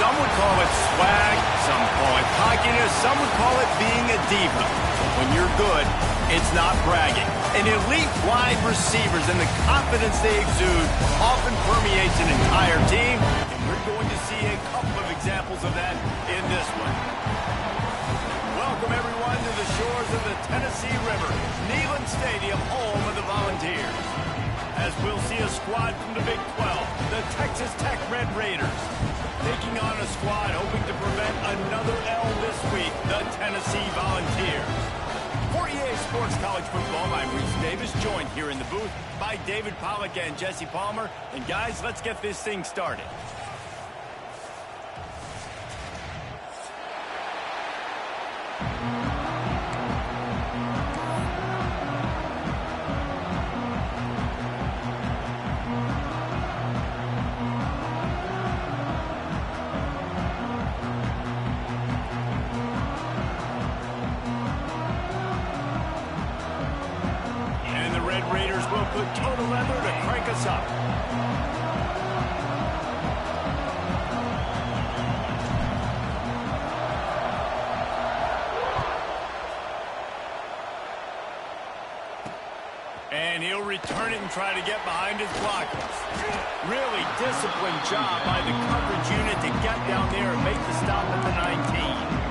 Some would call it swag, some call it cockiness, some would call it being a diva. But when you're good, it's not bragging. An elite wide receivers and the confidence they exude often permeates an entire team, and we're going to see a couple of examples of that in this one. Welcome, everyone, to the shores of the Tennessee River, Neyland Stadium, home of the Volunteers. As we'll see a squad from the Big 12, the Texas Tech Red Raiders, taking on a squad hoping to prevent another L this week, the Tennessee Volunteers. For EA Sports College Football, I'm Reese Davis, joined here in the booth by David Pollack and Jesse Palmer. And guys, let's get this thing started. Raiders will put total leather to crank us up. And he'll return it and try to get behind his blockers. Really disciplined job by the coverage unit to get down there and make the stop at the 19.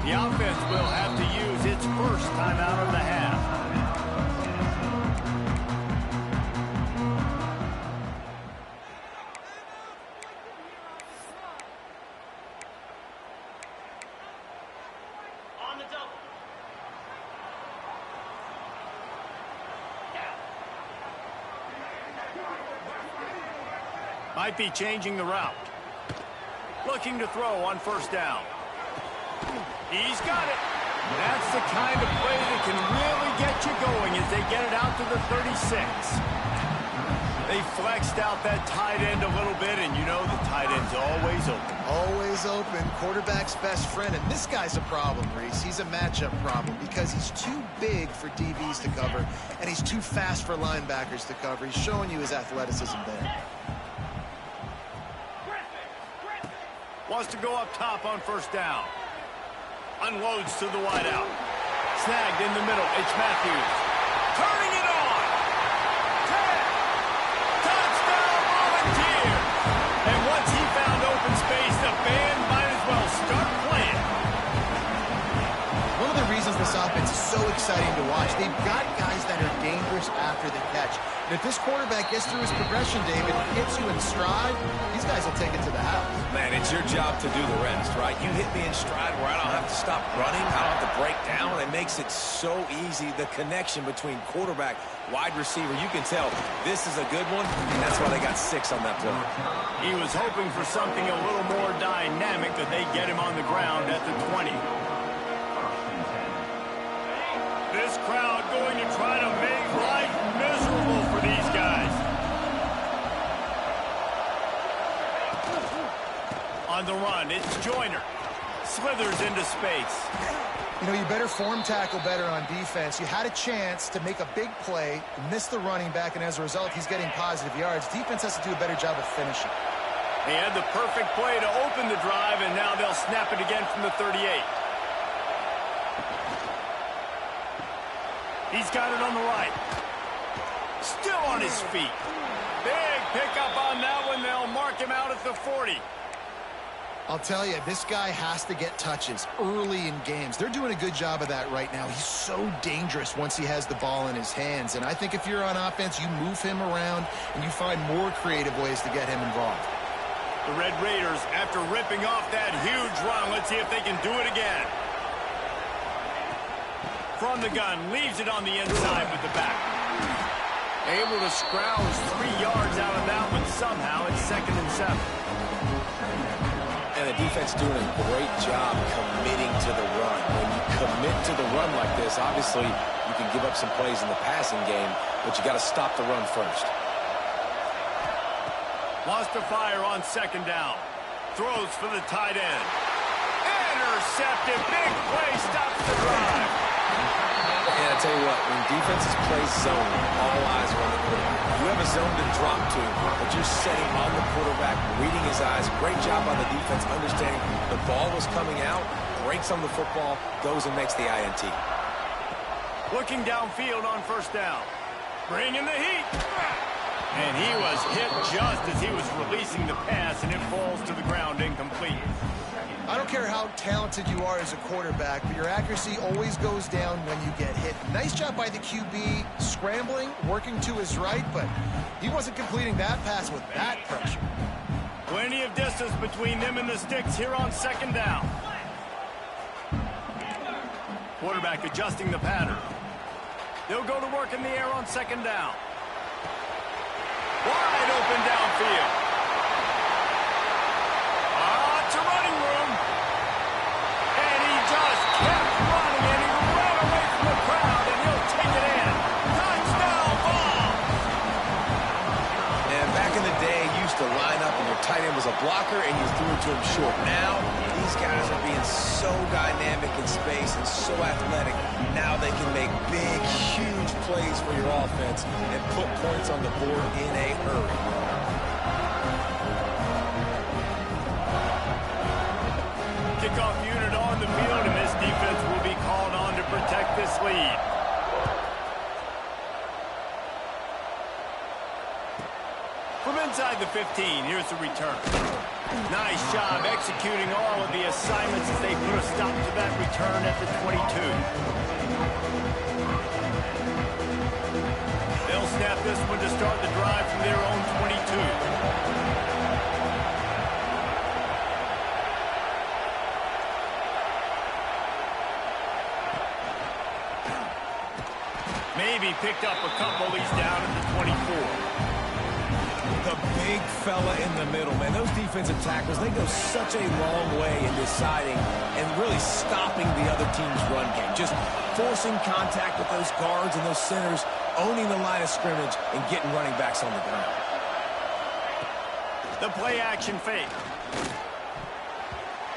The offense will have to use its first timeout of the half. On the double. Might be changing the route. Looking to throw on first down. He's got it. That's the kind of play that can really get you going as they get it out to the 36. They flexed out that tight end a little bit, and you know the tight end's always open. Always open. Quarterback's best friend, and this guy's a problem, Reese. He's a matchup problem because he's too big for DBs to cover, and he's too fast for linebackers to cover. He's showing you his athleticism there. Wants to go up top on first down. Unloads to the wideout. Snagged in the middle. It's Matthews. Turning it on. 10. Touchdown Volunteers. And once he found open space, the band might as well start playing. One of the reasons this offense is so exciting to watch, they've got guys that are dangerous after the catch. And if this quarterback gets through his progression, David, hits you in stride, these guys will take it to the house. Man, it's your job to do the rest, right? You hit me in stride where I don't have to stop running, I don't have to break down. It makes it so easy, the connection between quarterback, wide receiver. You can tell this is a good one, and that's why they got 6 on that play. He was hoping for something a little more dynamic, that they get him on the ground at the 20. This crowd going to try to make life miserable for these guys. On the run, it's Joyner. Slithers into space. You know, you better form tackle better on defense. You had a chance to make a big play, miss the running back, and as a result, he's getting positive yards. Defense has to do a better job of finishing. They had the perfect play to open the drive, and now they'll snap it again from the 38. He's got it on the right. Still on his feet. Big pickup on that one. They'll mark him out at the 40. I'll tell you, this guy has to get touches early in games. They're doing a good job of that right now. He's so dangerous once he has the ball in his hands. And I think if you're on offense, you move him around and you find more creative ways to get him involved. The Red Raiders, after ripping off that huge run, let's see if they can do it again. From the gun, leaves it on the inside with the back. Able to scrounge 3 yards out of that one somehow. It's 2nd and 7. And the defense doing a great job committing to the run. When you commit to the run like this, obviously You can give up some plays in the passing game, but you got to stop the run first. Wants to fire on second down. Throws for the tight end. Intercepted. Big play stops the drive. And I tell you what, when defenses play zone, all eyes are on the quarterback. You have a zone to drop to, but you're setting on the quarterback, reading his eyes. Great job by the defense, understanding the ball was coming out, breaks on the football, goes and makes the INT. Looking downfield on first down. Bringing the heat. And he was hit just as he was releasing the pass, and it falls to the ground incomplete. I don't care how talented you are as a quarterback, but your accuracy always goes down when you get hit. Nice job by the QB scrambling, working to his right, but he wasn't completing that pass with that pressure. Plenty of distance between them and the sticks here on second down. Quarterback adjusting the pattern. They'll go to work in the air on second down. Wide open downfield. To running room. And he just kept running, and he ran away from the crowd, and he'll take it in. Touchdown ball. And back in the day, you used to line up, and your tight end was a blocker, and you threw it to him short. Now, these guys are being so dynamic in space and so athletic. Now they can make big, huge plays for your offense and put points on the board in a hurry. Kickoff unit on the field, and this defense will be called on to protect this lead. From inside the 15, here's the return. Nice job executing all of the assignments as they put a stop to that return at the 22. They'll snap this one to start the drive from their own 22. Maybe picked up a couple. He's down at the 24. The big fella in the middle, man. Those defensive tackles, they go such a long way in deciding and really stopping the other team's run game. Just forcing contact with those guards and those centers, owning the line of scrimmage, and getting running backs on the ground. The play action fake.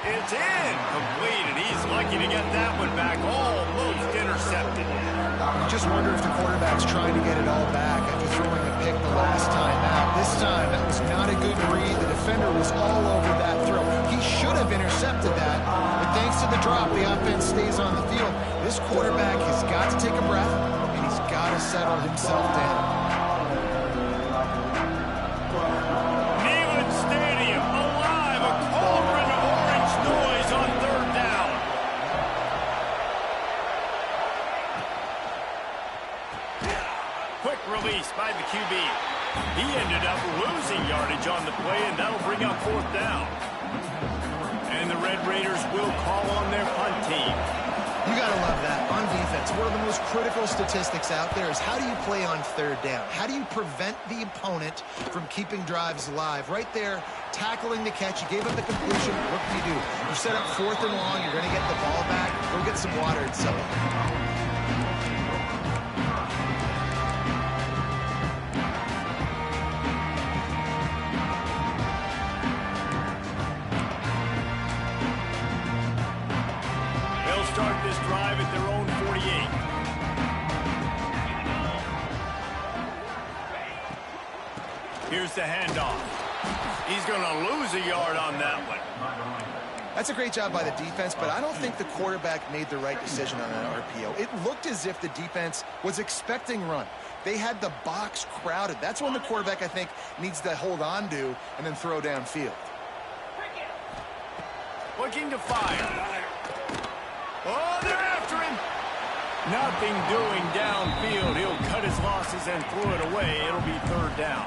It's incomplete, and he's lucky to get that one back. Almost intercepted. You just wonder if the quarterback's trying to get it all back after throwing a pick the last time out. This time, that was not a good read. The defender was all over that throw. He should have intercepted that, but thanks to the drop, the offense stays on the field. This quarterback has got to take a breath, and he's got to settle himself down. Stadium alive, a cauldron of orange noise on third down. Quick release by the QB. He ended up losing yardage on the play, and that'll bring up fourth down. And the Red Raiders will call on their punt team. You got to love that. On defense, one of the most critical statistics out there is how do you play on third down? How do you prevent the opponent from keeping drives alive? Right there, tackling the catch. You gave up the completion. What do? You set up fourth and long. You're going to get the ball back. Go get some water and settle. Start this drive at their own 48. Here's the handoff. He's going to lose a yard on that one. That's a great job by the defense, but I don't think the quarterback made the right decision on that RPO. It looked as if the defense was expecting run. They had the box crowded. That's when the quarterback, I think, needs to hold on to and then throw downfield. Looking to fire. Oh, they're after him. Nothing doing downfield. He'll cut his losses and throw it away. It'll be third down.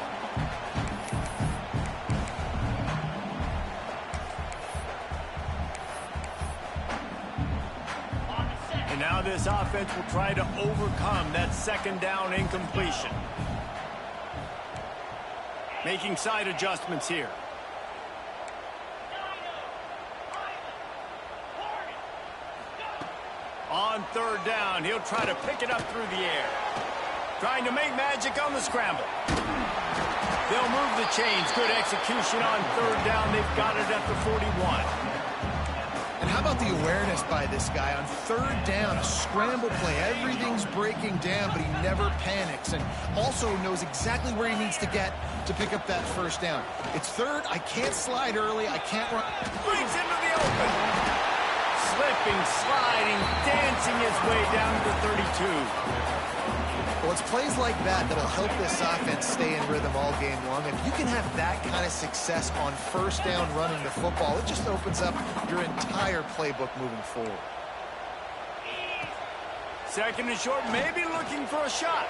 And now this offense will try to overcome that second down incompletion. Making side adjustments here. On third down, he'll try to pick it up through the air. Trying to make magic on the scramble. They'll move the chains. Good execution on third down. They've got it at the 41. And how about the awareness by this guy on third down, a scramble play. Everything's breaking down, but he never panics and also knows exactly where he needs to get to pick up that first down. It's third. I can't slide early. I can't run. Breaks into the open. Slipping, sliding, dancing his way down to the 32. Well, it's plays like that that'll help this offense stay in rhythm all game long. If you can have that kind of success on first down running the football, it just opens up your entire playbook moving forward. Second and short, maybe looking for a shot.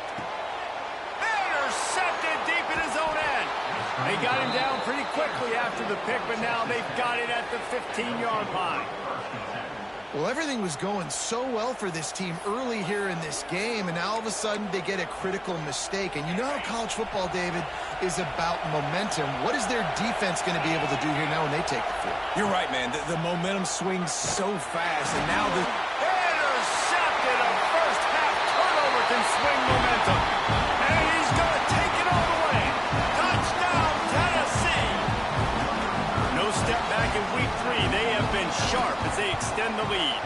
Intercepted deep in his own end. They got him down pretty quickly after the pick, but now they've got it at the 15-yard line. Well, everything was going so well for this team early here in this game, and now all of a sudden they get a critical mistake. And you know how college football, David, is about momentum. What is their defense going to be able to do here now when they take the field? You're right, man. The momentum swings so fast, and now the... Intercepted! A first-half turnover can swing momentum. And he's going to take it all the way. Touchdown, Tennessee! No step back in week 3. They have been sharp as they extend the lead.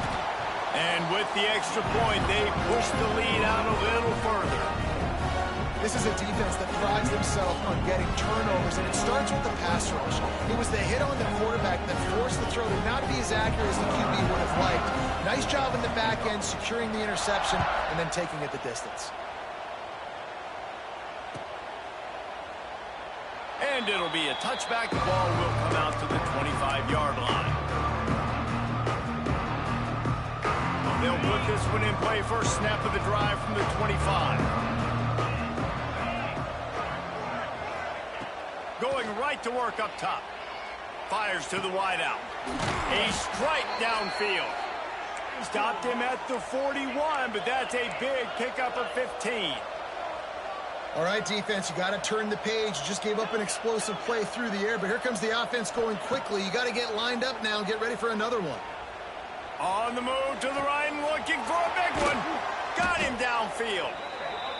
And with the extra point, they push the lead out a little further. This is a defense that prides themselves on getting turnovers, and it starts with the pass rush. It was the hit on the quarterback that forced the throw to not be as accurate as the QB would have liked. Nice job in the back end, securing the interception, and then taking it the distance. And it'll be a touchback. The ball will come out to the 25-yard line. They'll put this one in play. First snap of the drive from the 25. Going right to work up top. Fires to the wideout. A strike downfield. Stopped him at the 41, but that's a big pickup of 15. All right, defense, you got to turn the page. You just gave up an explosive play through the air, but here comes the offense going quickly. You got to get lined up now and get ready for another one. On the move to the right and looking for a big one. Got him downfield.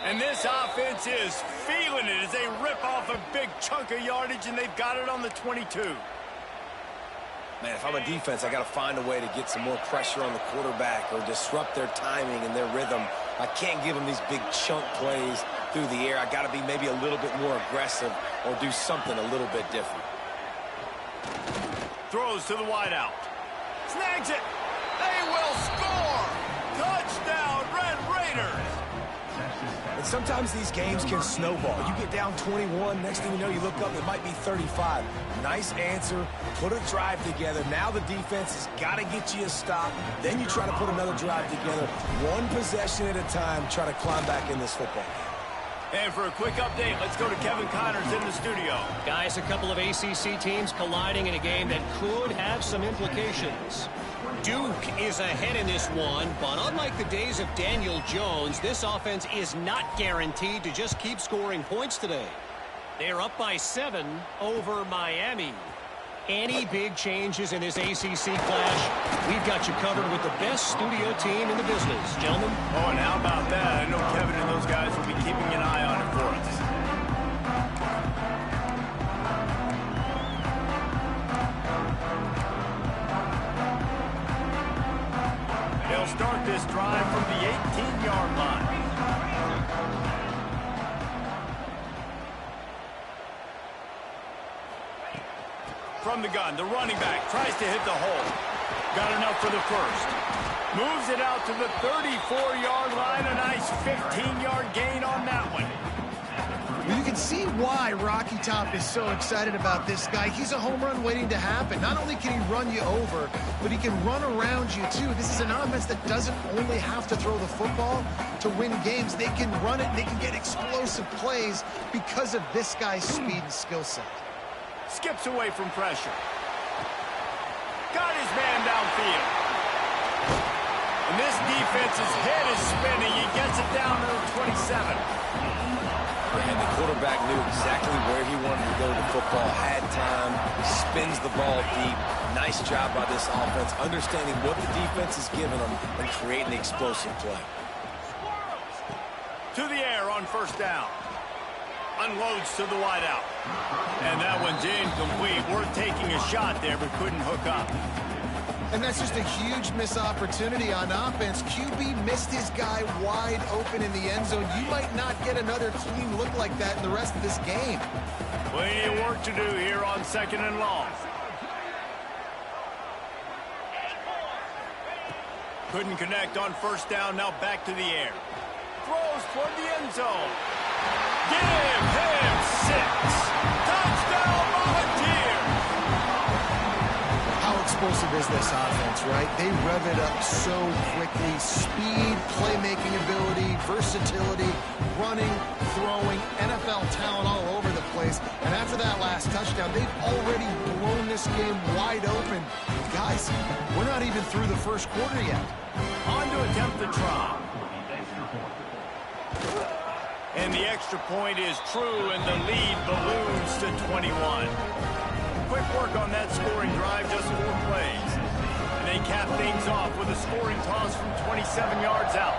And this offense is feeling it as they rip off a big chunk of yardage, and they've got it on the 22. Man, if I'm a defense, I got to find a way to get some more pressure on the quarterback or disrupt their timing and their rhythm. I can't give them these big chunk plays through the air. I got to be maybe a little bit more aggressive or do something a little bit different. Throws to the wideout. Snags it. They will score. Touchdown, Red Raiders. And sometimes these games can snowball. You get down 21, next thing you know, you look up, it might be 35. Nice answer, put a drive together. Now the defense has got to get you a stop. Then you try to put another drive together. One possession at a time, try to climb back in this football game. And for a quick update, let's go to Kevin Connors in the studio. Guys, a couple of ACC teams colliding in a game that could have some implications. Duke is ahead in this one, but unlike the days of Daniel Jones, this offense is not guaranteed to just keep scoring points today. They're up by 7 over Miami. Any big changes in this ACC clash, we've got you covered with the best studio team in the business. Gentlemen? Oh, and how about that? I know Kevin and those guys will be keeping an eye on it for us. They'll start this drive from the 18-yard line. From the gun, the running back tries to hit the hole. Got enough for the first. Moves it out to the 34-yard line. A nice 15-yard gain on that one. Well, you can see why Rocky Top is so excited about this guy. He's a home run waiting to happen. Not only can he run you over, but he can run around you too. This is an offense that doesn't only have to throw the football to win games. They can run it, and they can get explosive plays because of this guy's speed and skill set. Skips away from pressure. Got his man downfield. And this defense's head is spinning. He gets it down to the 27. And the quarterback knew exactly where he wanted to go with the football, had time, spins the ball deep. Nice job by this offense, understanding what the defense is giving them and creating the explosive play. To the air on first down. Unloads to the wideout. And that one's incomplete. Worth taking a shot there, but couldn't hook up. And that's just a huge missed opportunity on offense. QB missed his guy wide open in the end zone. You might not get another clean look like that in the rest of this game. Plenty of work to do here on second and long. Couldn't connect on first down. Now back to the air. Throws toward the end zone. Give him 6. Touchdown Volunteers! How explosive is this offense, right? They rev it up so quickly. Speed, playmaking ability, versatility, running, throwing, NFL talent all over the place. And after that last touchdown, they've already blown this game wide open. Guys, we're not even through the first quarter yet. On to attempt the try. And the extra point is true, and the lead balloons to 21. Quick work on that scoring drive, just 4 plays. And they cap things off with a scoring toss from 27 yards out.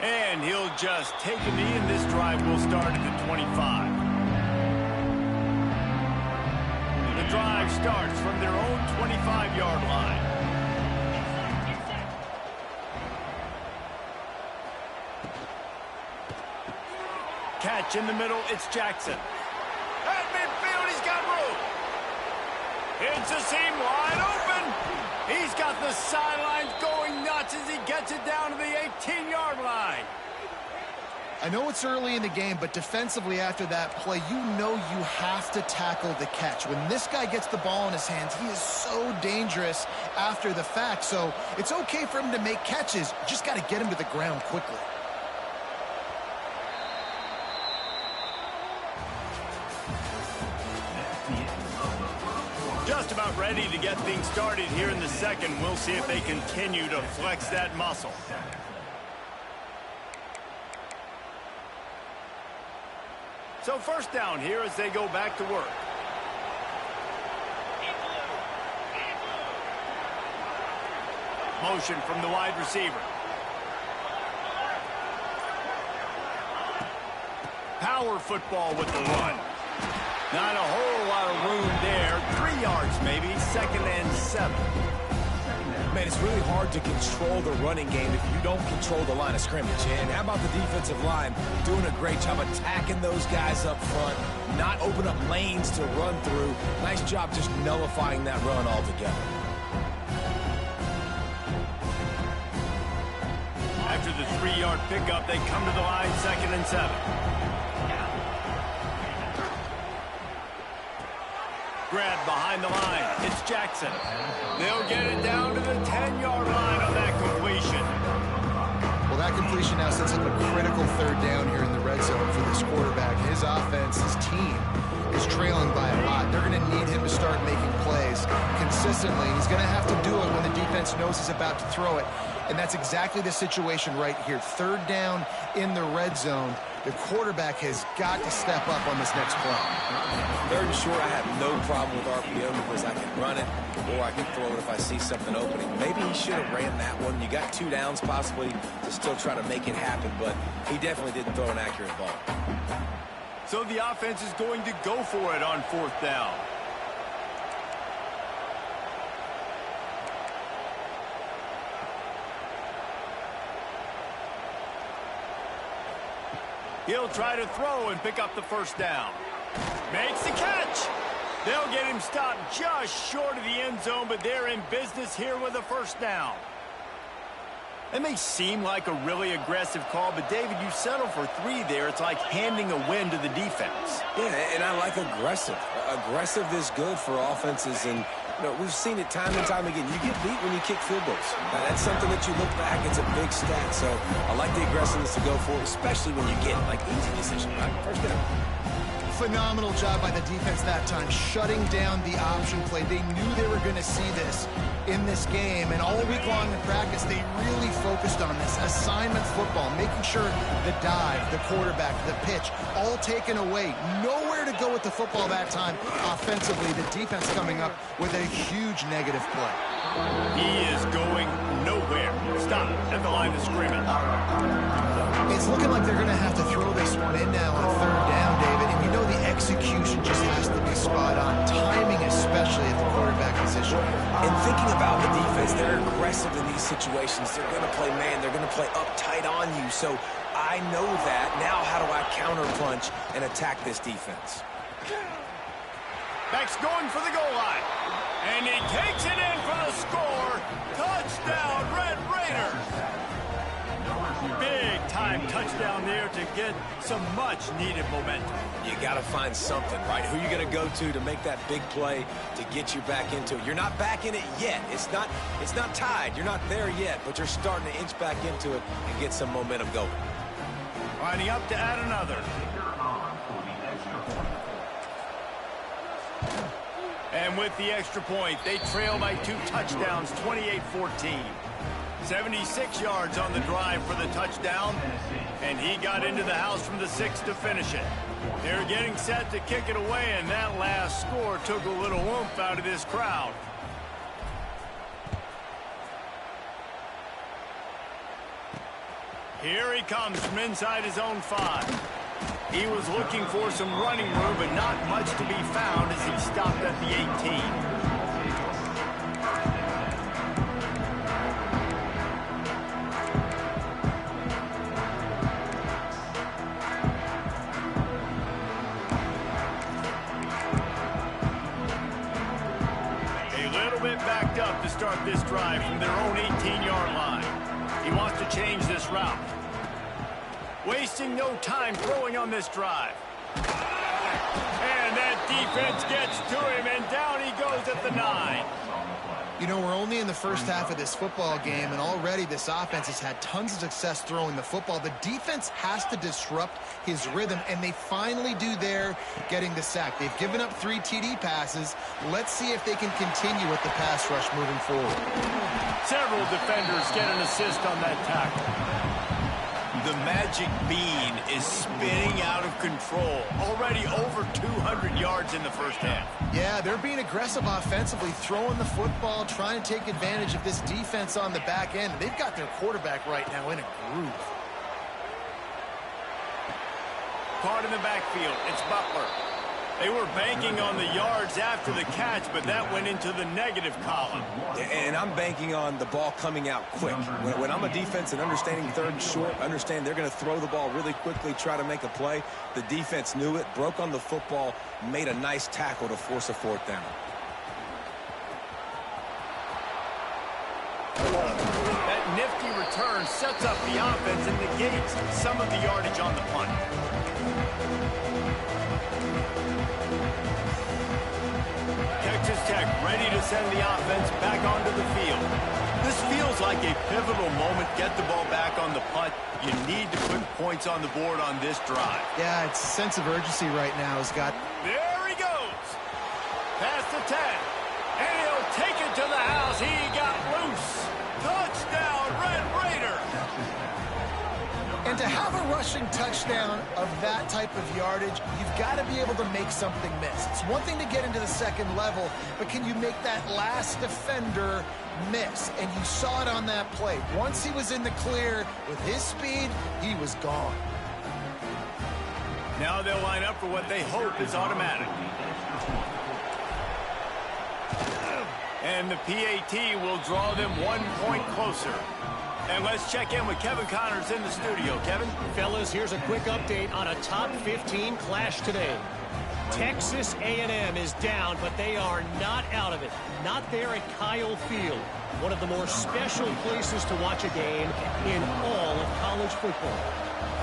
And he'll just take a knee, and this drive will start at the 25. The drive starts from their own 25-yard line. Catch in the middle, it's Jackson. At midfield, he's got room. It's a seam wide open. He's got the sidelines going nuts as he gets it down to the 18-yard line. I know it's early in the game, but defensively after that play, you know you have to tackle the catch. When this guy gets the ball in his hands, he is so dangerous after the fact. So it's okay for him to make catches. You just got to get him to the ground quickly. Just about ready to get things started here in the second. We'll see if they continue to flex that muscle. So first down here as they go back to work. Motion from the wide receiver. Power football with the run. Not a whole lot of room there. 3 yards maybe, 2nd and 7. Man, it's really hard to control the running game if you don't control the line of scrimmage. And how about the defensive line doing a great job attacking those guys up front, not open up lanes to run through. Nice job just nullifying that run altogether. After the 3-yard pickup, they come to the line, 2nd and 7. Grab behind the line. It's Jackson. They'll get it down to the 10-yard line on that completion. Well, that completion now sets up a critical 3rd down here in the red zone for this quarterback. His offense, his team, is trailing by a lot. They're going to need him to start making plays consistently. He's going to have to do it when the defense knows he's about to throw it. And that's exactly the situation right here. 3rd down in the red zone. The quarterback has got to step up on this next play. 3rd and short, I have no problem with RPO because I can run it or I can throw it if I see something opening. Maybe he should have ran that one. You got 2 downs possibly to still try to make it happen, but he definitely didn't throw an accurate ball. So the offense is going to go for it on 4th down. He'll try to throw and pick up the 1st down. Makes the catch. They'll get him stopped just short of the end zone, but they're in business here with a 1st down. It may seem like a really aggressive call, but David, you settle for 3 there. It's like handing a win to the defense. Yeah, and I like aggressive. Aggressive is good for offenses, and we've seen it time and time again. You get beat when you kick field goals. Now, that's something that you look back, it's a big stat. So I like the aggressiveness to go for it, especially when you get like easy decision, right? 1st down. phenomenal job by the defense that time, shutting down the option play. They knew they were going to see this in this game, and all week long in practice, they really focused on this assignment football, making sure the dive, the quarterback, the pitch, all taken away. Nowhere to go with the football that time offensively. The defense coming up with a huge negative play. He is going nowhere. Stop at the line of scrimmage. It's looking like they're going to have to throw this one in now on third down, David. And you know the execution just has to be spot on. Timing, especially at the quarterback position. And thinking about the defense, they're aggressive in these situations. They're going to play man. They're going to play up tight on you. So I know that. Now how do I counterpunch and attack this defense? Beck's going for the goal line. And he takes it in for the score. Touchdown, Red Raiders. Big time touchdown there to get some much needed momentum. You got to find something, right? Who you going to go to make that big play to get you back into it? You're not back in it yet. It's not tied. You're not there yet, but you're starting to inch back into it and get some momentum going. Lining up to add another. And with the extra point, they trail by 2 touchdowns, 28-14. 76 yards on the drive for the touchdown, and he got into the house from the 6 to finish it. They're getting set to kick it away, and that last score took a little oomph out of this crowd. Here he comes from inside his own 5. He was looking for some running room, but not much to be found as he stopped at the 18. Backed up to start this drive from their own 18-yard line. He wants to change this route. Wasting no time throwing on this drive. And that defense gets to him, and down he goes at the 9. You know, we're only in the first half of this football game, and already this offense has had tons of success throwing the football. The defense has to disrupt his rhythm, and they finally do there, getting the sack. They've given up 3 TD passes. Let's see if they can continue with the pass rush moving forward. Several defenders get an assist on that tackle. The magic bean is spinning out of control. Already over 200 yards in the first half. Yeah, they're being aggressive offensively, throwing the football, trying to take advantage of this defense on the back end. They've got their quarterback right now in a groove. Caught in the backfield, it's Butler. They were banking on the yards after the catch, but that went into the negative column. And I'm banking on the ball coming out quick. When I'm a defense and understanding third and short, understand they're going to throw the ball really quickly, try to make a play. The defense knew it, broke on the football, made a nice tackle to force a 4th down. That nifty return sets up the offense and negates some of the yardage on the punt. Texas Tech ready to send the offense back onto the field. This feels like a pivotal moment. Get the ball back on the punt. You need to put points on the board on this drive. Yeah, it's a sense of urgency right now. He's got... There he goes. Past the 10. And he'll take it to the house. He got loose. Touchdown, Red Raiders. And to have a rushing touchdown of that type of yardage, you've got to be able to make something miss. It's one thing to get into the second level, but can you make that last defender miss? And you saw it on that play. Once he was in the clear with his speed, he was gone. Now they'll line up for what they hope is automatic. And the PAT will draw them 1 point closer. And let's check in with Kevin Connors in the studio. Kevin? Fellas, here's a quick update on a top 15 clash today. Texas A&M is down, but they are not out of it. Not there at Kyle Field, one of the more special places to watch a game in all of college football.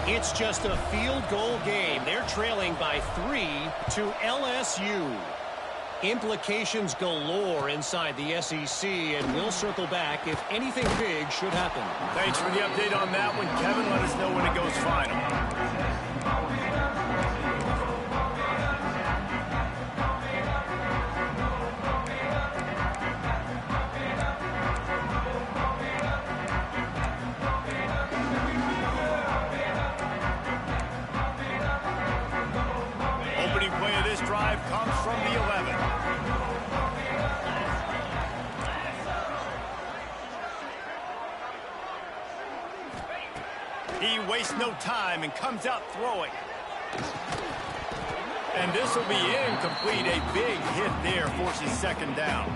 It's just a field goal game. They're trailing by 3 to LSU. Implications galore inside the SEC, and we'll circle back if anything big should happen. Thanks for the update on that one, Kevin. Let us know when it goes final. drive comes from the 11. He wastes no time and comes out throwing. And this will be incomplete. A big hit there forces second down.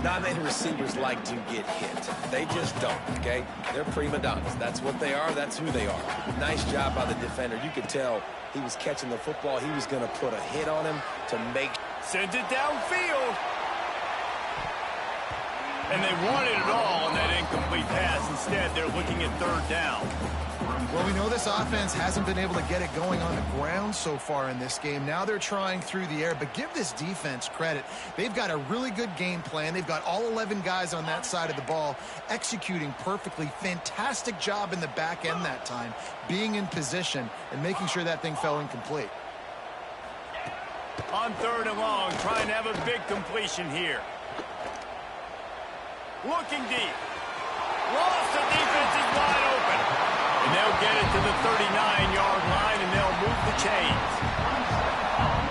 Not many receivers like to get hit. They just don't, okay? They're prima donnas. That's what they are. That's who they are. Nice job by the defender. You could tell he was catching the football. He was going to put a hit on him to make... Sends it downfield. And they wanted it all on that incomplete pass. Instead, they're looking at third down. Well, we know this offense hasn't been able to get it going on the ground so far in this game. Now they're trying through the air, but give this defense credit. They've got a really good game plan. They've got all 11 guys on that side of the ball executing perfectly. Fantastic job in the back end that time, being in position and making sure that thing fell incomplete. On third and long, trying to have a big completion here. Looking deep. Lost, the defense is wide open. And they'll get it to the 39-yard line, and they'll move the chains.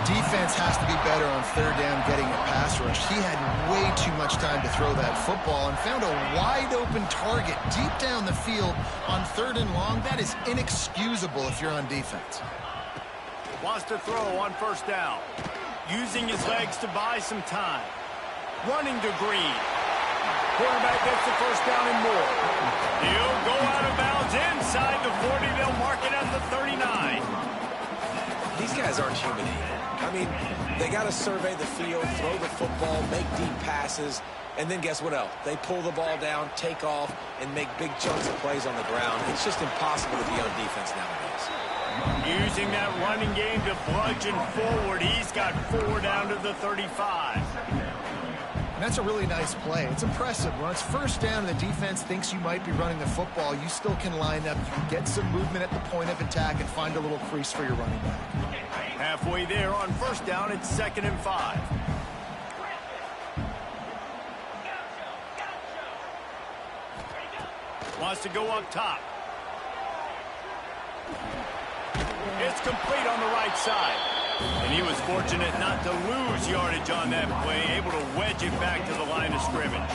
Defense has to be better on third down getting a pass rush. He had way too much time to throw that football and found a wide-open target deep down the field on third and long. That is inexcusable if you're on defense. Wants to throw on first down. Using his legs to buy some time. Running to Green. Quarterback gets the first down and more. He'll go out of bounds inside the 40. They'll mark it at the 39. These guys aren't human. I mean, they got to survey the field, throw the football, make deep passes, and then guess what else? They pull the ball down, take off, and make big chunks of plays on the ground. It's just impossible to be on defense nowadays. Using that running game to bludgeon forward. He's got 4 down to the 35. That's a really nice play. It's impressive. When it's first down and the defense thinks you might be running the football, you still can line up. You can get some movement at the point of attack and find a little crease for your running back. Halfway there on first down, it's 2nd and 5. Wants to go up top. It's complete on the right side. And he was fortunate not to lose yardage on that play, able to wedge it back to the line of scrimmage.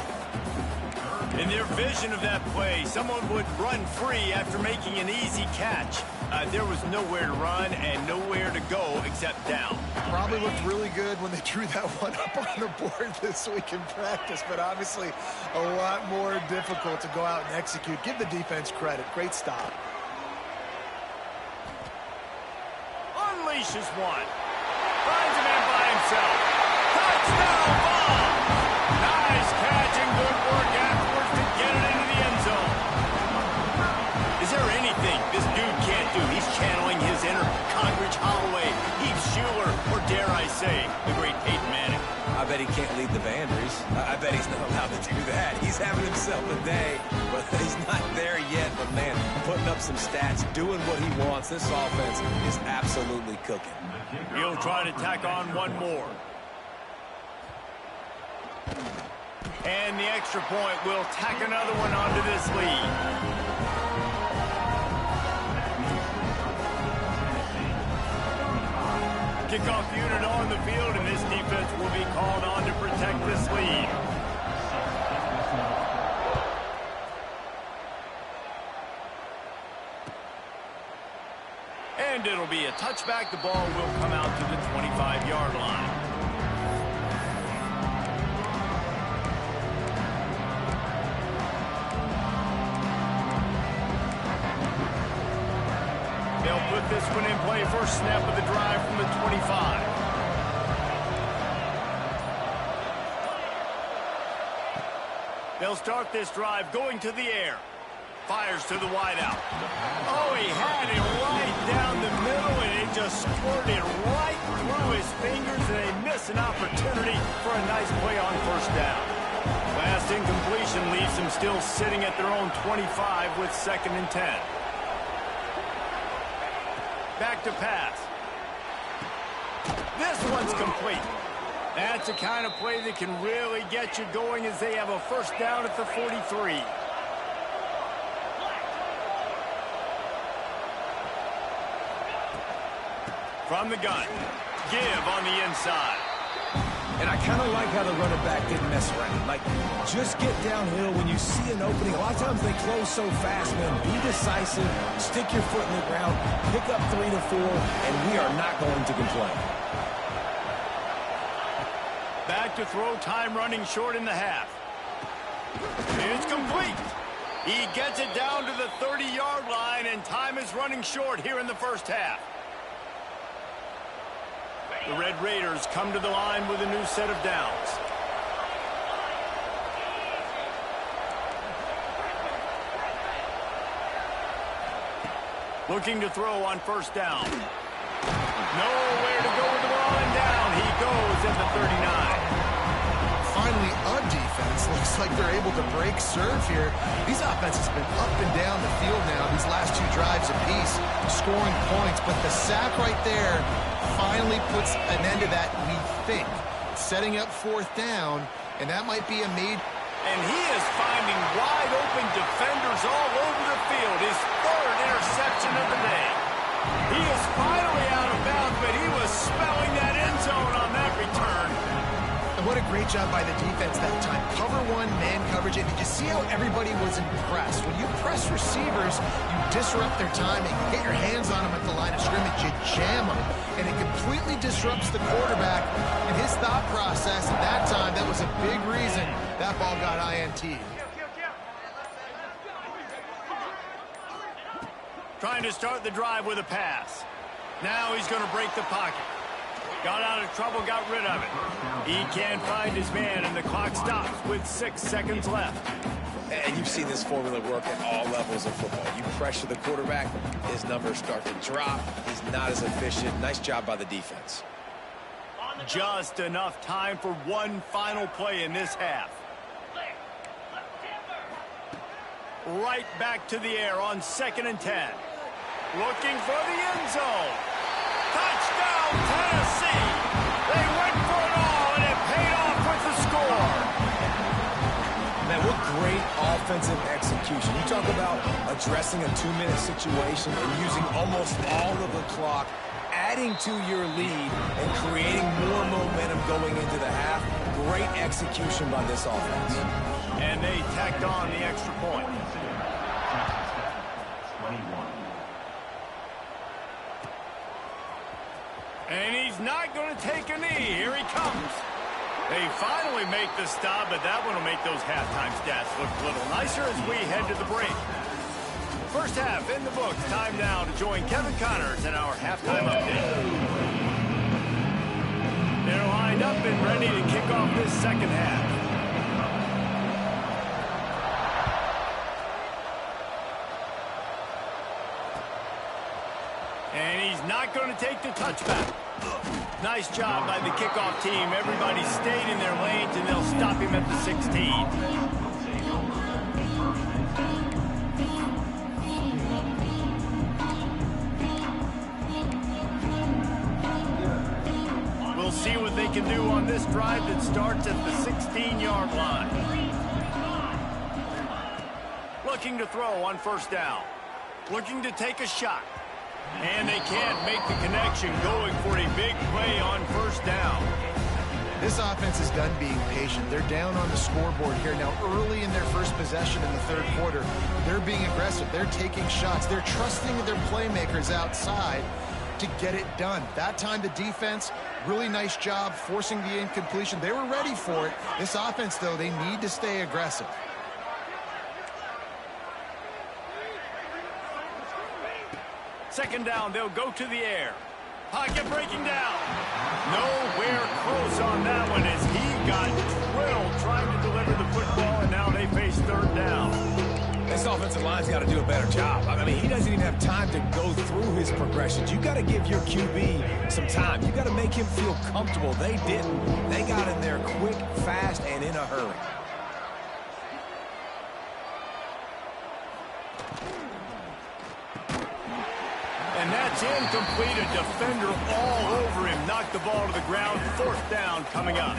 In their vision of that play, someone would run free after making an easy catch. There was nowhere to run and nowhere to go except down. Probably looked really good when they drew that one up on the board this week in practice, but obviously a lot more difficult to go out and execute. Give the defense credit. Great stop. Unleashes one. Finds a man by himself. Touchdown ball! Nice catch and good work afterwards to get it into the end zone. Is there anything this dude can't do? He's channeling his inner Conridge Holloway, Heath Schuler, or dare I say, the great Peyton Manning. I bet he can't lead the boundaries. I bet he's not allowed to do that. He's having himself a day, but he's not there yet. But, man, putting up some stats, doing what he wants. This offense is absolutely cooking. He'll try to tack on one more. And the extra point will tack another one onto this lead. Kickoff unit on the field, and this defense will be called on to protect this lead. And it'll be a touchback. The ball will come out to the 25-yard line. They'll put this one in play. First snap of the drive from the 25. They'll start this drive going to the air. Fires to the wideout. Oh, he had it right down the middle, and it just squirted right through his fingers, and they miss an opportunity for a nice play on first down. Last incompletion leaves them still sitting at their own 25 with 2nd and 10. Back to pass. This one's complete. That's the kind of play that can really get you going as they have a first down at the 43. From the gun. give on the inside. And I kind of like how the running back didn't mess around. Like, just get downhill when you see an opening. A lot of times they close so fast, man. Be decisive, stick your foot in the ground, pick up 3 to 4, and we are not going to complain. Back to throw, time running short in the half. It's complete. He gets it down to the 30-yard line, and time is running short here in the first half. The Red Raiders come to the line with a new set of downs. Looking to throw on first down. Nowhere to go with the ball, and down he goes at the 39. Finally, a defense. Looks like they're able to break serve here. These offenses have been up and down the field now, these last 2 drives apiece, scoring points. But the sack right there finally puts an end to that, we think. Setting up 4th down, and that might be a made. And he is finding wide open defenders all over the field. His 3rd interception of the day. He is finally out of bounds, but he was spelling that end zone on that return. And what a great job by the defense that time. Cover 1, man coverage. And did you see how everybody was impressed? When you press receivers, you disrupt their timing. You get your hands on them at the line of scrimmage. You jam them. And it completely disrupts the quarterback and his thought process. At that time, that was a big reason that ball got INT. Trying to start the drive with a pass. Now he's going to break the pocket. Got out of trouble, got rid of it. He can't find his man, and the clock stops with 6 seconds left. And you've seen this formula work at all levels of football. You pressure the quarterback, his numbers start to drop. He's not as efficient. Nice job by the defense. Just enough time for one final play in this half. Right back to the air on 2nd and 10. Looking for the end zone. Touchdown, Tennessee! They went for it all, and it paid off with the score. Man, what great offensive execution. You talk about addressing a 2-minute situation and using almost all of the clock, adding to your lead, and creating more momentum going into the half. Great execution by this offense. And they tacked on the extra point. And he's not going to take a knee. Here he comes. They finally make the stop, but that one will make those halftime stats look a little nicer as we head to the break. First half in the books. Time now to join Kevin Connors in our halftime update. They're lined up and ready to kick off this second half. And he's not going to take the touchback. Nice job by the kickoff team. Everybody stayed in their lanes, and they'll stop him at the 16. We'll see what they can do on this drive that starts at the 16-yard line. Looking to throw on first down. Looking to take a shot. And they can't make the connection, going for a big play on first down. This offense is done being patient. They're down on the scoreboard here. Now, early in their first possession in the 3rd quarter, they're being aggressive. They're taking shots. They're trusting their playmakers outside to get it done. That time, the defense, really nice job forcing the incompletion. They were ready for it. This offense, though, they need to stay aggressive. Second down, they'll go to the air. Pocket breaking down. Nowhere close on that one as he got drilled trying to deliver the football, and now they face 3rd down. This offensive line's got to do a better job. I mean, he doesn't even have time to go through his progressions. You got to give your QB some time. You got to make him feel comfortable. They didn't. They got in there quick, fast, and in a hurry. And that's incomplete. A defender all over him. Knocked the ball to the ground. 4th down coming up.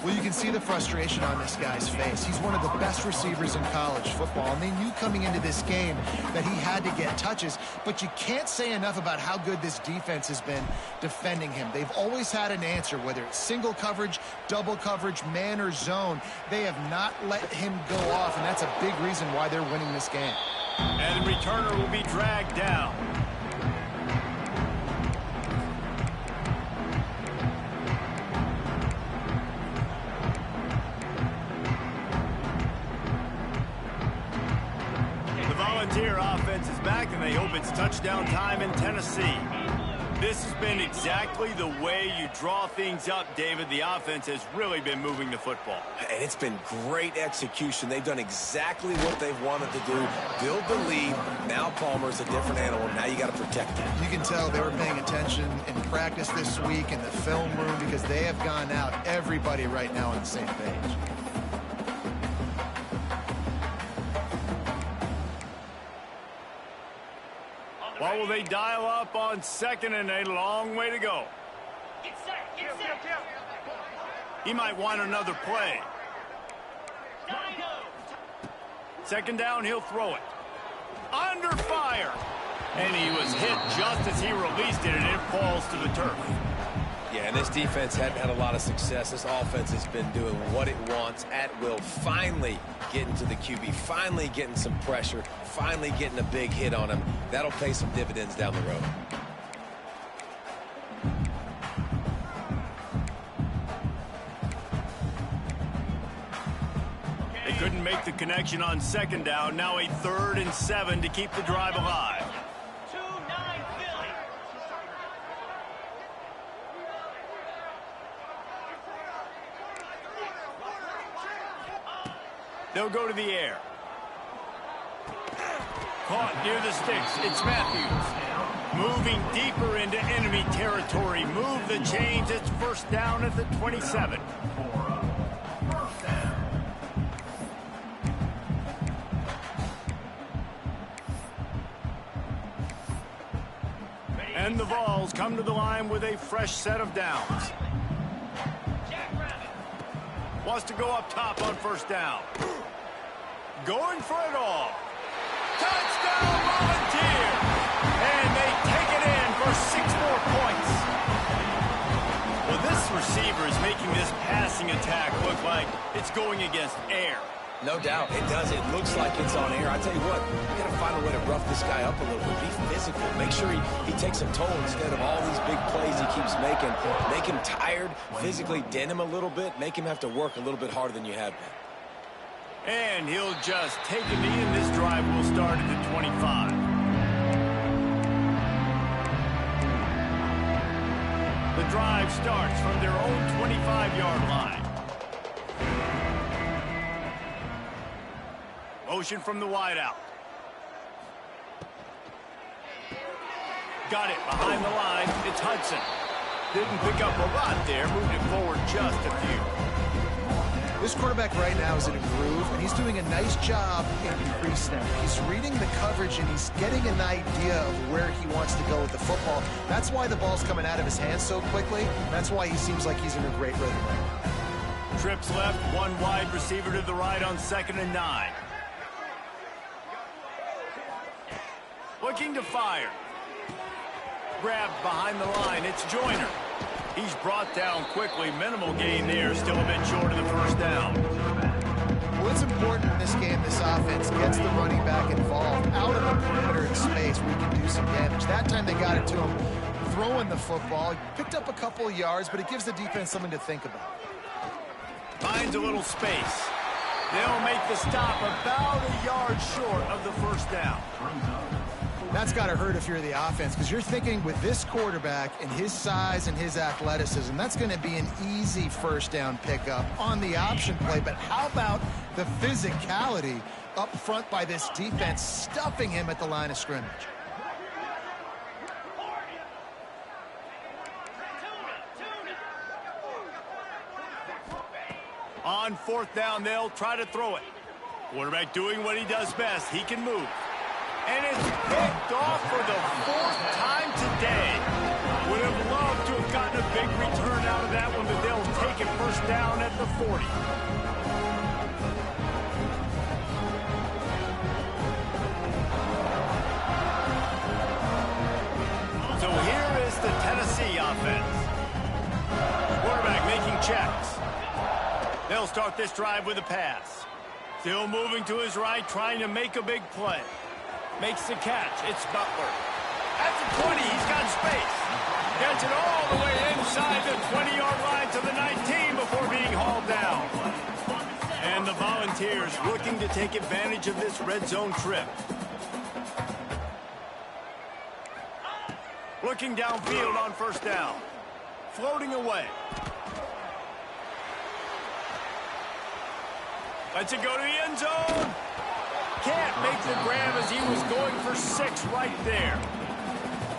Well, you can see the frustration on this guy's face. He's one of the best receivers in college football, and they knew coming into this game that he had to get touches, but you can't say enough about how good this defense has been defending him. They've always had an answer, whether it's single coverage, double coverage, man or zone. They have not let him go off, and that's a big reason why they're winning this game. And the returner will be dragged down. The Volunteer offense is back, and they hope it's touchdown time in Tennessee. This has been exactly the way you draw things up, David. The offense has really been moving the football. And it's been great execution. They've done exactly what they've wanted to do. Build the lead. Now Palmer's a different animal. Now you got to protect him. You can tell they were paying attention in practice this week in the film room because they have gone out, everybody right now on the same page. What will they dial up on 2nd and a long way to go? Get set, get set. He might want another play. 2nd down, he'll throw it. Under fire. And he was hit just as he released it, and it falls to the turf. Yeah, and this defense hadn't had a lot of success. This offense has been doing what it wants at will. Finally getting to the QB, finally getting some pressure, finally getting a big hit on him. That'll pay some dividends down the road. They couldn't make the connection on 2nd down. Now a 3rd and 7 to keep the drive alive. 2-9 Philly. They'll go to the air. Caught near the sticks. It's Matthews. Moving deeper into enemy territory. Move the chains. It's 1st down at the 27. And the Vols come to the line with a fresh set of downs. Wants to go up top on 1st down. Going for it all. Touchdown, Volunteer! And they take it in for 6 more points. Well, this receiver is making this passing attack look like it's going against air. No doubt, it does. It looks like it's on air. I tell you what, you got to find a way to rough this guy up a little bit. Be physical. Make sure he takes a toll instead of all these big plays he keeps making. Make him tired, physically dent him a little bit, make him have to work a little bit harder than you have been. And he'll just take a knee, and this drive will start at the 25. The drive starts from their own 25-yard line. Motion from the wideout. Got it behind the line. It's Hudson. Didn't pick up a lot there. Moved it forward just a few. This quarterback right now is in a groove, and he's doing a nice job in pre-snap. He's reading the coverage, and he's getting an idea of where he wants to go with the football. That's why the ball's coming out of his hands so quickly. That's why he seems like he's in a great rhythm right now. Trips left, one wide receiver to the right on 2nd and 9. Looking to fire. Grabbed behind the line. It's Joyner. He's brought down quickly. Minimal gain there. Still a bit short of the 1st down. Well, it's important in this game this offense gets the running back involved out of the perimeter in space where he can do some damage. That time they got it to him throwing the football. Picked up a couple of yards, but it gives the defense something to think about. Finds a little space. They'll make the stop about a yard short of the 1st down. That's got to hurt if you're the offense, because you're thinking with this quarterback and his size and his athleticism, that's going to be an easy 1st down pickup on the option play. But how about the physicality up front by this defense, stuffing him at the line of scrimmage? On 4th down, they'll try to throw it. Quarterback doing what he does best. He can move. And it's picked off for the 4th time today. Would have loved to have gotten a big return out of that one, but they'll take it 1st down at the 40. So here is the Tennessee offense. Quarterback making checks. They'll start this drive with a pass. Still moving to his right, trying to make a big play. Makes the catch. It's Butler. At the 20, he's got space. Gets it all the way inside the 20-yard line to the 19 before being hauled down. And the Volunteers looking to take advantage of this red zone trip. Looking downfield on first down. Floating away. Lets it go to the end zone. Can't make the grab as he was going for 6 right there.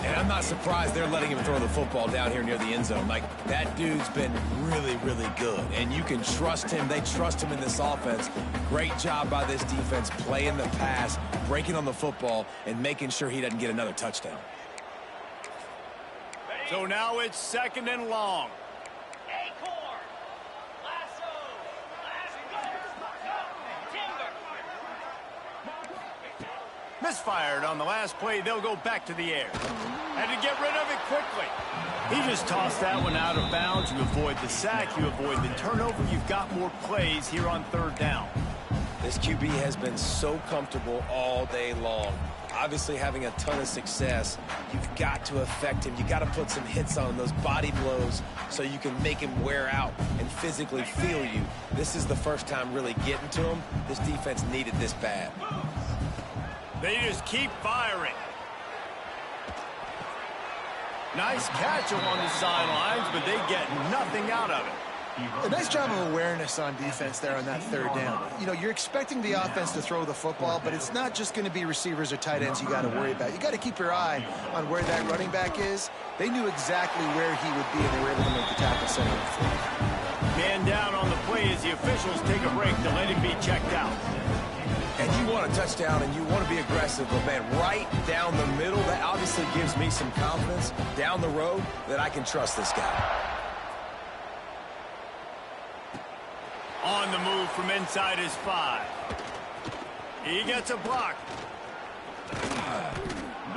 And I'm not surprised they're letting him throw the football down here near the end zone. Like, that dude's been really, really good. And you can trust him. They trust him in this offense. Great job by this defense playing the pass, breaking on the football, and making sure he doesn't get another touchdown. So now it's 2nd and long. Acorn. Lasso. Timber. Misfired on the last play. They'll go back to the air. Had to get rid of it quickly. He just tossed that one out of bounds. You avoid the sack. You avoid the turnover. You've got more plays here on 3rd down. This QB has been so comfortable all day long. Obviously having a ton of success. You've got to affect him. You've got to put some hits on him, those body blows, so you can make him wear out and physically feel you. This is the first time really getting to him. This defense needed this bad. They just keep firing. Nice catch along the sidelines, but they get nothing out of it. A nice job of awareness on defense there on that 3rd down. You know, you're expecting the offense to throw the football, but it's not just going to be receivers or tight ends you got to worry about. You got to keep your eye on where that running back is. They knew exactly where he would be, and they were able to make the tackle center of the field. Man down on the play as the officials take a break to let him be checked out. And you want a touchdown and you want to be aggressive, but man, right down the middle, that obviously gives me some confidence down the road that I can trust this guy. On the move from inside his 5. He gets a block.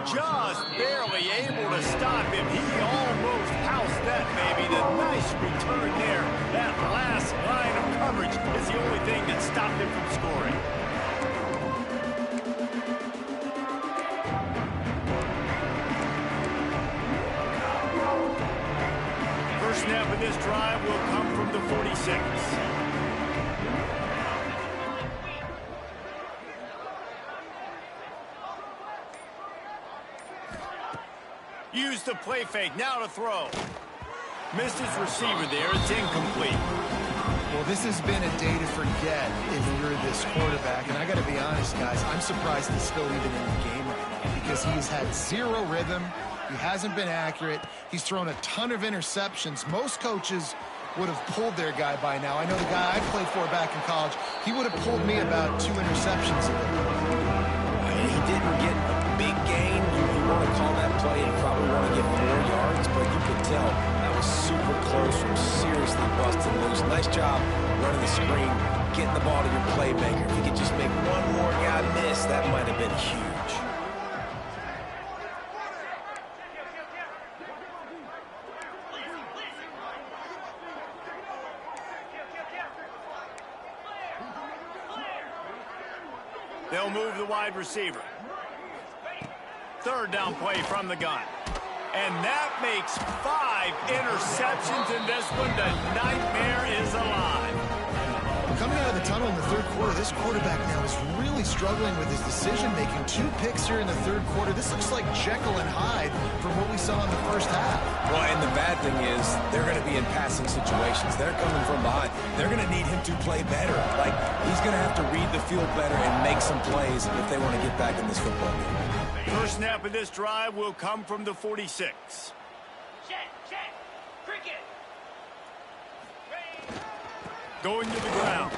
Just barely able to stop him. He almost housed that, baby. The nice return there. That last line of coverage is the only thing that stopped him from scoring. First snap of this drive will come from the 46. Use the play fake, now to throw. Missed his receiver there, it's incomplete. Well, this has been a day to forget if you're this quarterback. And I got to be honest, guys, I'm surprised he's still even in the game right now because he's had 0 rhythm. He hasn't been accurate. He's thrown a ton of interceptions. Most coaches would have pulled their guy by now. I know the guy I played for back in college, he would have pulled me about 2 interceptions ago. He didn't get a big gain. You want to call that play and probably want to get 4 yards, but you could tell that was super close from seriously busting loose. Nice job running the screen, getting the ball to your playmaker. If you could just make one more guy miss, that might have been huge. They'll move the wide receiver. 3rd down play from the gun. And that makes 5 interceptions in this one. The nightmare is alive. Coming out of the tunnel in the 3rd quarter, this quarterback now is really struggling with his decision-making. 2 picks here in the 3rd quarter. This looks like Jekyll and Hyde from what we saw in the first half. Well, and the bad thing is they're going to be in passing situations. They're coming from behind. They're going to need him to play better. Like, he's going to have to read the field better and make some plays if they want to get back in this football game. First snap of this drive will come from the 46. Check. Cricket. Going to the ground.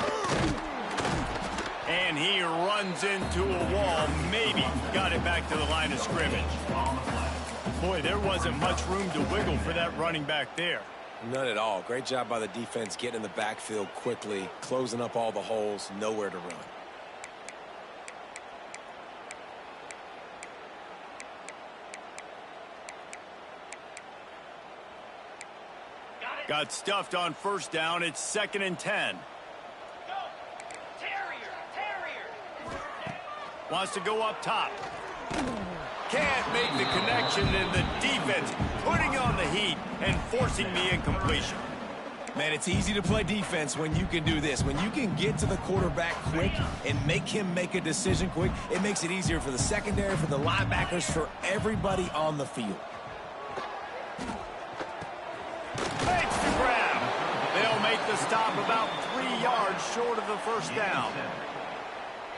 And he runs into a wall. Maybe got it back to the line of scrimmage. Boy, there wasn't much room to wiggle for that running back there. None at all. Great job by the defense getting in the backfield quickly, closing up all the holes, nowhere to run. Got stuffed on first down. It's 2nd and 10. Go! Terrier! Wants to go up top. Can't make the connection, and the defense putting on the heat and forcing the incompletion. Man, it's easy to play defense when you can do this. When you can get to the quarterback quick and make him make a decision quick, it makes it easier for the secondary, for the linebackers, for everybody on the field. Makes the grab. They'll make the stop about 3 yards short of the first down.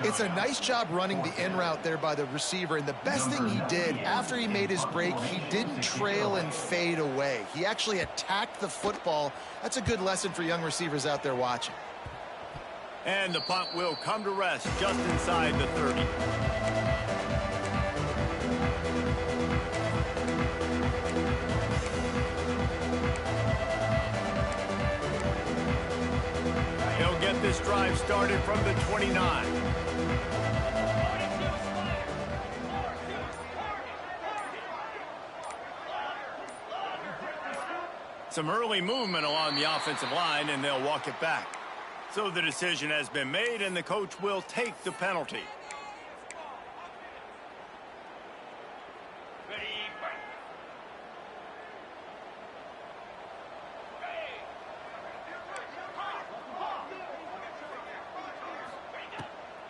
It's a nice job running the in route there by the receiver, and the best thing he did after he made his break, he didn't trail and fade away. He actually attacked the football. That's a good lesson for young receivers out there watching. And the punt will come to rest just inside the 30. He'll get this drive started from the 29. Some early movement along the offensive line, and they'll walk it back. So the decision has been made, and the coach will take the penalty.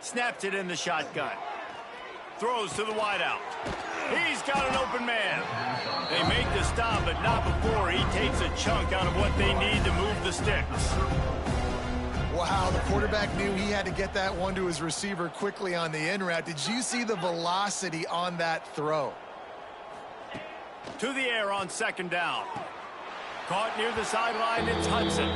Snaps it in the shotgun. Throws to the wideout. He's got an open man. They make the stop, but not before he takes a chunk out of what they need to move the sticks. Wow, the quarterback knew he had to get that one to his receiver quickly on the in route. Did you see the velocity on that throw? To the air on 2nd down. Caught near the sideline, it's Hudson.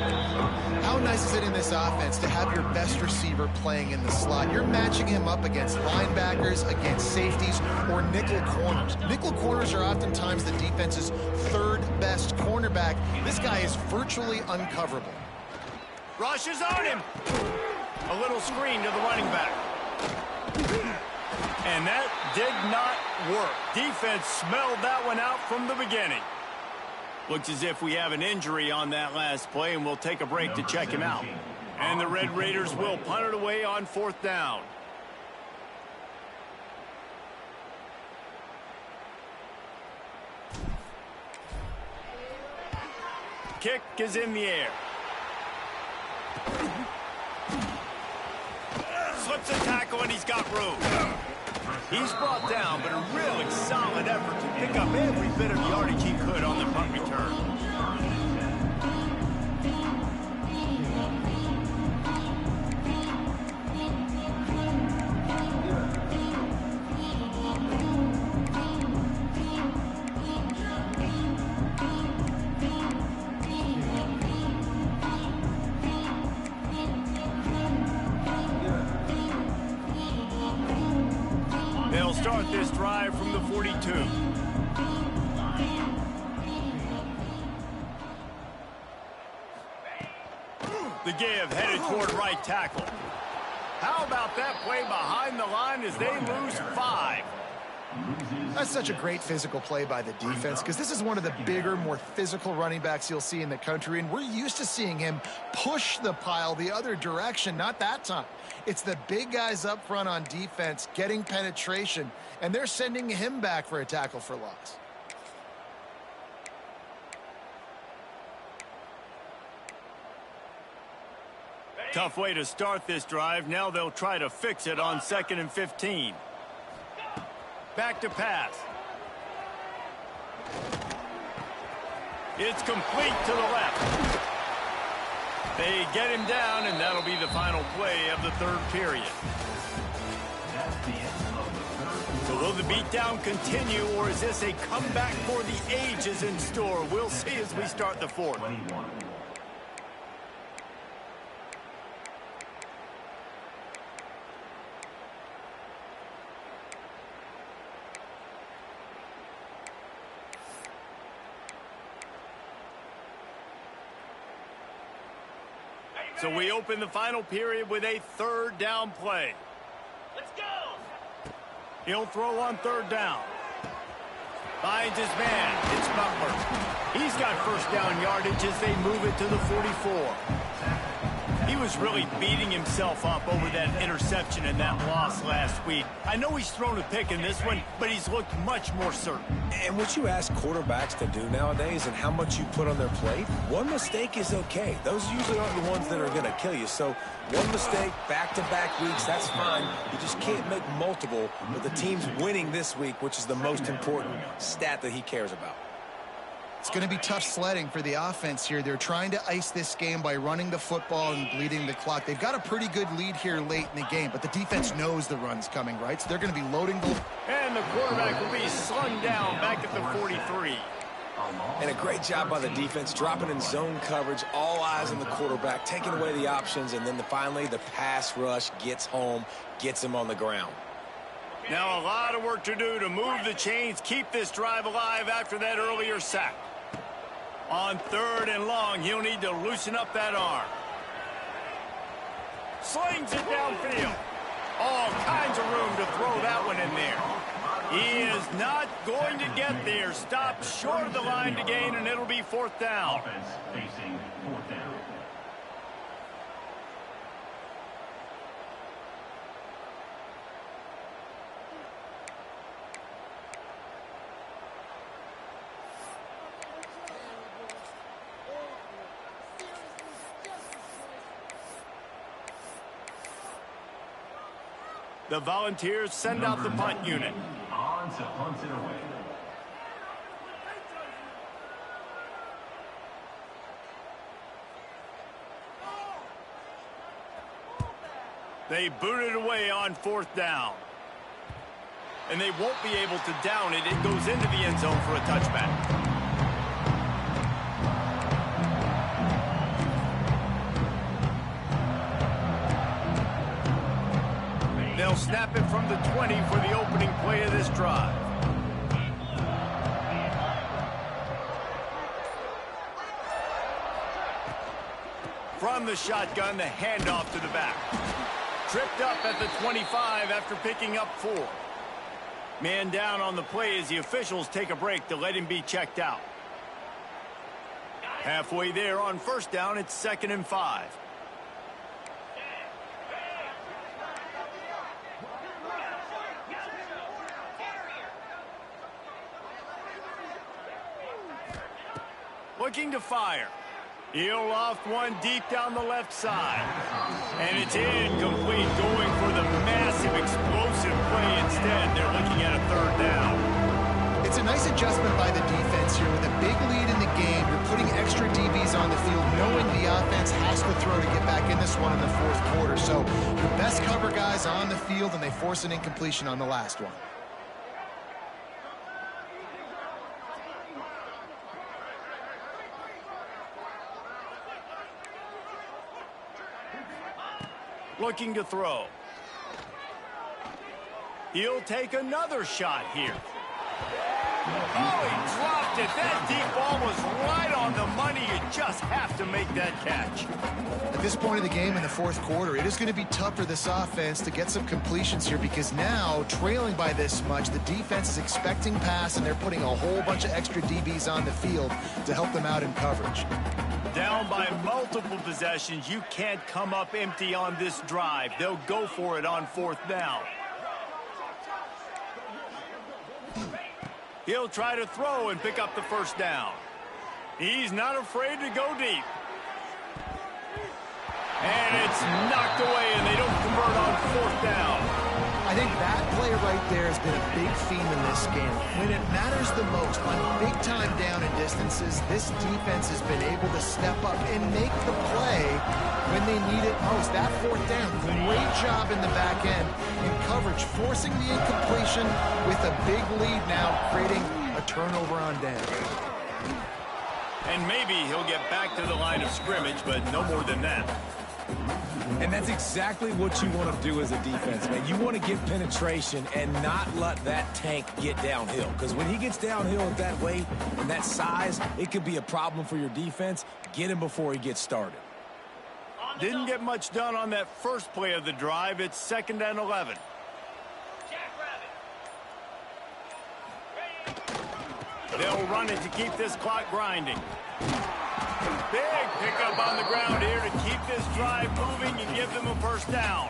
How nice is it in this offense to have your best receiver playing in the slot? You're matching him up against linebackers, against safeties, or nickel corners. Nickel corners are oftentimes the defense's 3rd best cornerback. This guy is virtually uncoverable. Rushes on him. A little screen to the running back. And that did not work. Defense smelled that one out from the beginning. Looks as if we have an injury on that last play, and we'll take a break to check him out. And the Red Raiders will punt it away on 4th down. Kick is in the air. Slips a tackle, and he's got room. He's brought down, but a really solid effort to pick up every bit of yardage he could on the punt return. They'll start this drive from the 42. The give headed toward right tackle. How about that play behind the line as they lose 5? That's such a great physical play by the defense, because this is one of the bigger, more physical running backs you'll see in the country, and we're used to seeing him push the pile the other direction. Not that time. It's the big guys up front on defense getting penetration, and they're sending him back for a tackle for loss. Tough way to start this drive. Now they'll try to fix it on 2nd and 15. Back to pass. It's complete to the left. They get him down, and that'll be the final play of the 3rd period. So will the beatdown continue, or is this a comeback for the ages in store? We'll see as we start the 4th. So we open the final period with a third down play. Let's go. He'll throw on third down. Finds his man. It's Butler. He's got first down yardage as they move it to the 44. He was really beating himself up over that interception and that loss last week. I know he's thrown a pick in this one, but he's looked much more certain. And what you ask quarterbacks to do nowadays and how much you put on their plate, one mistake is okay. Those usually aren't the ones that are going to kill you. So one mistake, back-to-back weeks, that's fine. You just can't make multiple, but the team's winning this week, which is the most important stat that he cares about. It's going to be tough sledding for the offense here. They're trying to ice this game by running the football and bleeding the clock. They've got a pretty good lead here late in the game, but the defense knows the run's coming, right? So they're going to be loading the... And the quarterback will be slung down back at the 43. And a great job by the defense, dropping in zone coverage, all eyes on the quarterback, taking away the options, and then finally the pass rush gets home, gets him on the ground. Now a lot of work to do to move the chains, keep this drive alive after that earlier sack. On third and long, he'll need to loosen up that arm. Slings it downfield. All kinds of room to throw that one in there. He is not going to get there. Stopped short of the line to gain, and it'll be fourth down. Offense facing fourth down. The Volunteers send out the punt unit. On to punt it away. They boot it away on fourth down. And they won't be able to down it. It goes into the end zone for a touchback. They'll snap it from the 20 for the opening play of this drive. From the shotgun, the handoff to the back. Tripped up at the 25 after picking up 4. Man down on the play as the officials take a break to let him be checked out. Halfway there on first down, it's 2nd and 5. Looking to fire. He'll loft one deep down the left side. And it's incomplete, going for the massive explosive play instead. They're looking at a third down. It's a nice adjustment by the defense here. With a big lead in the game, you're putting extra DBs on the field, knowing the offense has to throw to get back in this one in the fourth quarter. So your best cover guys on the field, and they force an incompletion on the last one. Looking to throw. He'll take another shot here. Oh, he dropped it. That deep ball was right on the money. You just have to make that catch. At this point of the game in the fourth quarter, it is going to be tough for this offense to get some completions here, because now, trailing by this much, the defense is expecting pass, and they're putting a whole bunch of extra DBs on the field to help them out in coverage. Down by multiple possessions, you can't come up empty on this drive. They'll go for it on fourth down. He'll try to throw and pick up the first down. He's not afraid to go deep. And it's knocked away, and they don't convert on fourth down. I think that play right there has been a big theme in this game. When it matters the most, on big-time down and distances, this defense has been able to step up and make the play when they need it most. That fourth down, great job in the back end in coverage, forcing the incompletion with a big lead now, creating a turnover on down. And maybe he'll get back to the line of scrimmage, but no more than that. And that's exactly what you want to do as a defense, man. You want to get penetration and not let that tank get downhill. Because when he gets downhill at that weight and that size, it could be a problem for your defense. Get him before he gets started. Didn't get much done on that first play of the drive. It's 2nd and 11. They'll run it to keep this clock grinding. Big pickup on the ground here to keep this drive moving and give them a first down.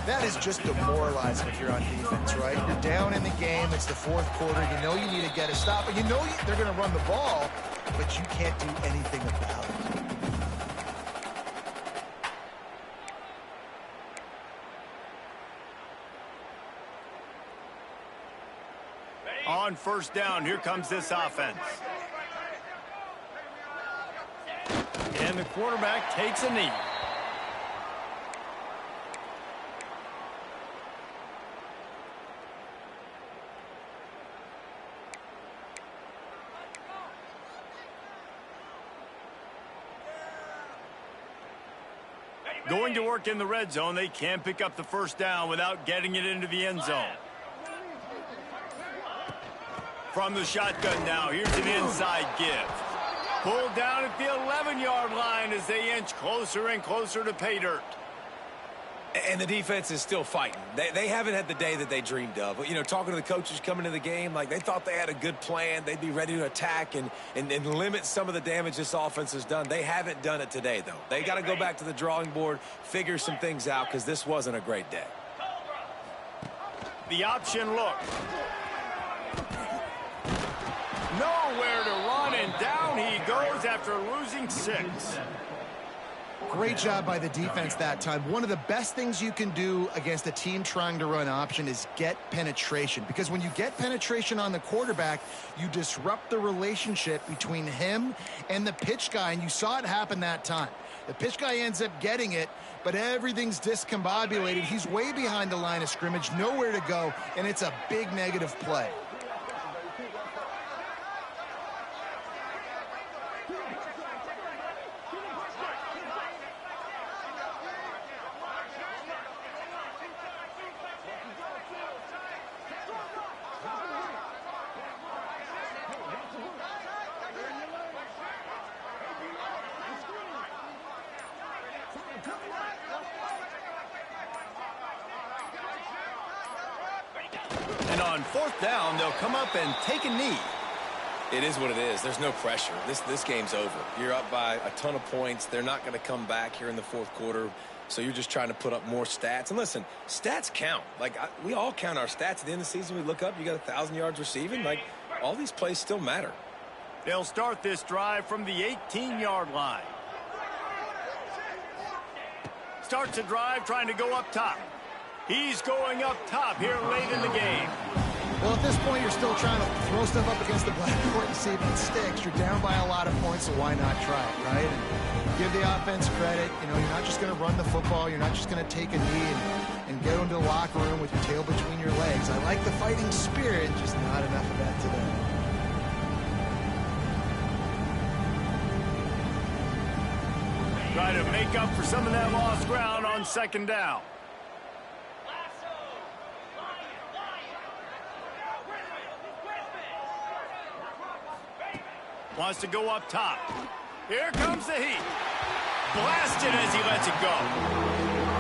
That is just demoralizing if you're on defense, right? You're down in the game. It's the 4th quarter. You know you need to get a stop, and you know they're going to run the ball, but you can't do anything about it. On first down, here comes this offense. And the quarterback takes a knee. Going to work in the red zone, they can't pick up the first down without getting it into the end zone. From the shotgun now, here's an inside give. Pulled down at the 11-yard line as they inch closer and closer to pay dirt. And the defense is still fighting. They haven't had the day that they dreamed of. But, you know, talking to the coaches coming into the game, like they thought they had a good plan. They'd be ready to attack and limit some of the damage this offense has done. They haven't done it today, though. They got to go back to the drawing board, figure some things out, because this wasn't a great day. The option look. Nowhere to run, and down he goes after losing 6. Great job by the defense that time. One of the best things you can do against a team trying to run option is get penetration. Because when you get penetration on the quarterback, you disrupt the relationship between him and the pitch guy, and you saw it happen that time. The pitch guy ends up getting it, but everything's discombobulated. He's way behind the line of scrimmage, nowhere to go, and it's a big negative play. And on 4th down, they'll come up and take a knee. It is what it is. There's no pressure. This game's over. You're up by a ton of points. They're not going to come back here in the 4th quarter. So you're just trying to put up more stats. And listen, stats count. Like, we all count our stats. At the end of the season, we look up, you got 1,000 yards receiving. Like, all these plays still matter. They'll start this drive from the 18-yard line. Starts a drive trying to go up top. He's going up top here late in the game. Well, at this point, you're still trying to throw stuff up against the blackboard and see if it sticks. You're down by a lot of points, so why not try it, right? And give the offense credit. You know, you're not just going to run the football. You're not just going to take a knee and go into the locker room with your tail between your legs. I like the fighting spirit, just not enough of that today. Try to make up for some of that lost ground on 2nd down. Wants to go up top. Here comes the heat. Blasted as he lets it go.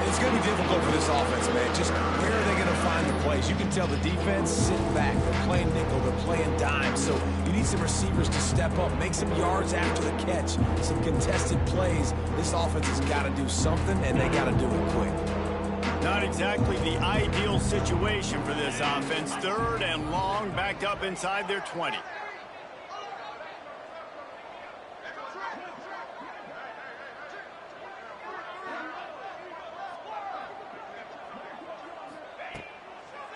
It's going to be difficult for this offense, man. Just where are they going to find the plays? You can tell the defense sitting back. They're playing nickel. They're playing dime. So you need some receivers to step up, make some yards after the catch, some contested plays. This offense has got to do something, and they got to do it quick. Not exactly the ideal situation for this offense. 3rd and long, backed up inside their 20.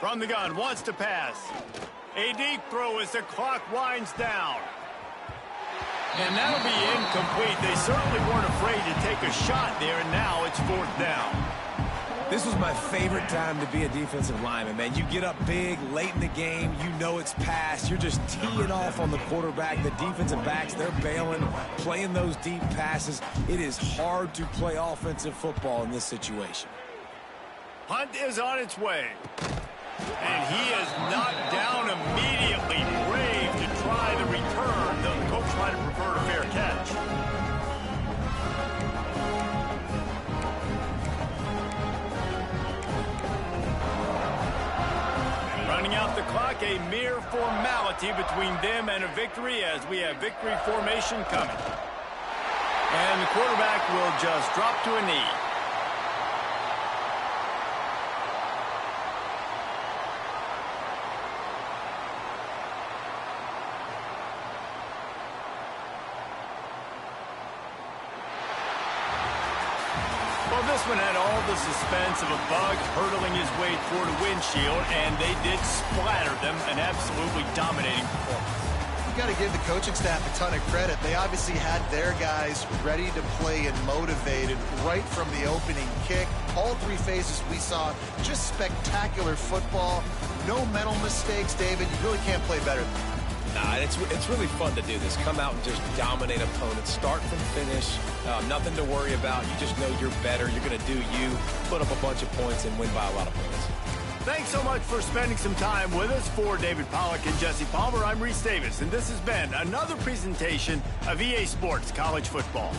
From the gun, wants to pass. A deep throw as the clock winds down. And that'll be incomplete. They certainly weren't afraid to take a shot there, and now it's 4th down. This was my favorite time to be a defensive lineman, man. You get up big, late in the game, you know it's past. You're just teeing off on the quarterback. The defensive backs, they're bailing, playing those deep passes. It is hard to play offensive football in this situation. Hunt is on its way. And he is knocked down immediately. Brave to try the return. The coach might have preferred a fair catch. Running out the clock, a mere formality between them and a victory as we have victory formation coming. And the quarterback will just drop to a knee. Well, this one had all the suspense of a bug hurtling his way toward a windshield, and they did splatter them, an absolutely dominating performance. You got to give the coaching staff a ton of credit. They obviously had their guys ready to play and motivated right from the opening kick. All three phases we saw, just spectacular football. No mental mistakes, David. You really can't play better than that. Nah, it's really fun to do this. Come out and just dominate opponents, start from finish. Nothing to worry about. You just know you're better. You're going to do you, put up a bunch of points, and win by a lot of points. Thanks so much for spending some time with us. For David Pollack and Jesse Palmer, I'm Reese Davis, and this has been another presentation of EA Sports College Football.